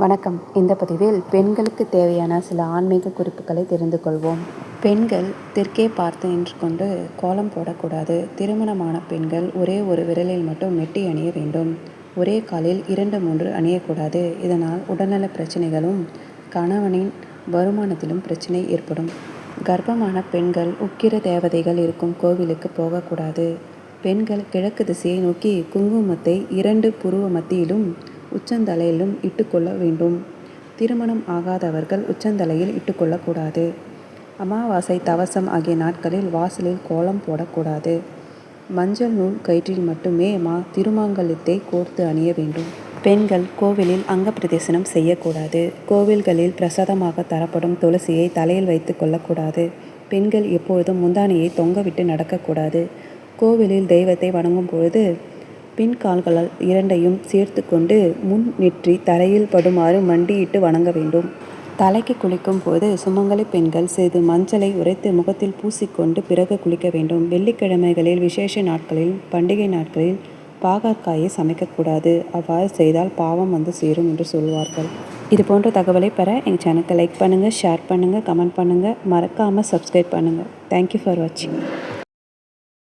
வணக்கம். இந்த பதிவில் பெண்களுக்கு தேவையான சில ஆன்மீக குறிப்புகளை தெரிந்து கொள்வோம். பெண்கள் தெற்கே பார்த்து நின்று கொண்டு கோலம் போடக்கூடாது. திருமணமான பெண்கள் ஒரே ஒரு விரலில் மட்டும் மெட்டி அணிய வேண்டும். ஒரே காலில் 2, 3 அணியக்கூடாது. இதனால் உடல்நல பிரச்சனைகளும் கணவனின் வருமானத்திலும் பிரச்சனை ஏற்படும். கர்ப்பமான பெண்கள் உக்கிர தேவதைகள் இருக்கும் கோவிலுக்கு போகக்கூடாது. பெண்கள் கிழக்கு திசையை நோக்கி குங்குமத்தை 2 புருவ மத்தியிலும் உச்சந்தலையிலும் இட்டுக்கொள்ள வேண்டும். திருமணம் ஆகாதவர்கள் உச்சந்தலையில் இட்டுக்கொள்ளக்கூடாது. அமாவாசை, தவசம் ஆகிய நாட்களில் வாசலில் கோலம் போடக்கூடாது. மஞ்சள் நூல் கயிற்றில் மட்டுமே திருமாங்கல்யத்தை கோர்த்து அணிய வேண்டும். பெண்கள் கோவிலில் அங்கப்பிரதேசனம் செய்யக்கூடாது. கோவில்களில் பிரசாதமாக தரப்படும் துளசியை தலையில் வைத்து கொள்ளக்கூடாது. பெண்கள் எப்பொழுதும் முந்தானையை தொங்கவிட்டு நடக்கக்கூடாது. கோவிலில் தெய்வத்தை வணங்கும் பொழுது பின் கால்களால் 2ஐயும் சேர்த்து கொண்டு முன் நெற்றி தரையில் படுமாறு மண்டியிட்டு வணங்க வேண்டும். தலைக்கு குளிக்கும் போது சுமங்கலி பெண்கள் சிறிது மஞ்சளை உரைத்து முகத்தில் பூசிக்கொண்டு பிறகு குளிக்க வேண்டும். வெள்ளிக்கிழமைகளில், விசேஷ நாட்களில், பண்டிகை நாட்களில் பாகற்காயை சமைக்கக்கூடாது. அவ்வாறு செய்தால் பாவம் வந்து சேரும் என்று சொல்வார்கள். இது போன்ற தகவலை பெற எங்கள் சேனலுக்கு லைக் பண்ணுங்கள், ஷேர் பண்ணுங்கள், கமெண்ட் பண்ணுங்கள். மறக்காமல் சப்ஸ்கிரைப் பண்ணுங்கள். தேங்க்யூ ஃபார் வாட்சிங்.